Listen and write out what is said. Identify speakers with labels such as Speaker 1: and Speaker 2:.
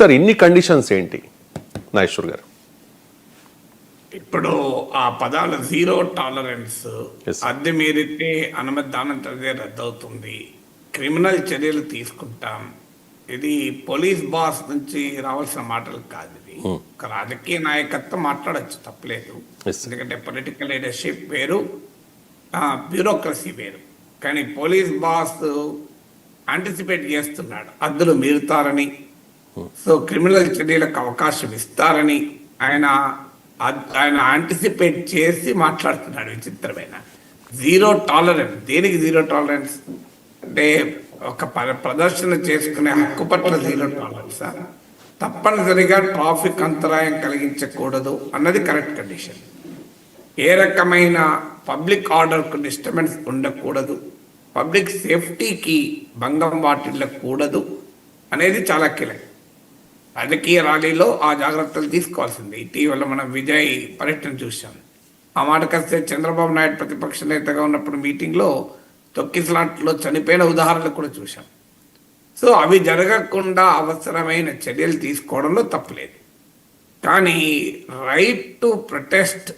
Speaker 1: Sir ఇన్ని conditions ఏంటి నాగేశ్వర్ గారు?
Speaker 2: ఇప్పుడు ఆ పదాలు జీరో టాలరెన్స్,
Speaker 1: Yes, sir.
Speaker 2: అద్దె మీరితే అనుమతి దానంతదే రద్దవుతుంది, క్రిమినల్ చర్యలు తీసుకుంటాం. ఇది పోలీస్ బాస్ నుంచి రావాల్సిన మాటలు కాదు. ఇది ఒక రాజకీయ నాయకత్వం మాట్లాడచ్చు, తప్పలేదు.
Speaker 1: Yes, sir.
Speaker 2: ఎందుకంటే పొలిటికల్ లీడర్షిప్ వేరు, బ్యూరోక్రసీ వేరు. కానీ పోలీస్ బాస్ యాంటిసిపేట్ చేస్తున్నాడు అద్దులు మీరుతారని, సో క్రిమినల్ చర్యలకు అవకాశం ఇస్తారని ఆయన యాంటిసిపేట్ చేసి మాట్లాడుతున్నాడు. విచిత్రమైన జీరో టాలరెన్స్. దేనికి జీరో టాలరెన్స్ అంటే ఒక ప్రదర్శన చేసుకునే హక్కు పట్ల జీరో టాలరెన్స్, తప్పనిసరిగా ట్రాఫిక్ అంతరాయం కలిగించకూడదు అన్నది కరెక్ట్ కండిషన్. ఏ రకమైన పబ్లిక్ ఆర్డర్కు డిస్టర్బెన్స్ ఉండకూడదు, పబ్లిక్ సేఫ్టీకి భంగం వాటిల్లకూడదు అనేది చాలా కీలకం. రాజకీయ ర్యాలీలో ఆ జాగ్రత్తలు తీసుకోవాల్సింది. ఇటీవల మనం విజయ్ పర్యటన చూసాం. ఆ మాటకొస్తే చంద్రబాబు నాయుడు ప్రతిపక్ష నేతగా ఉన్నప్పుడు మీటింగ్లో తొక్కిసలాట్లో చనిపోయిన ఉదాహరణలు కూడా చూసాం. సో అవి జరగకుండా అవసరమైన చర్యలు తీసుకోవడంలో తప్పులేదు. కానీ రైట్ టు ప్రొటెస్ట్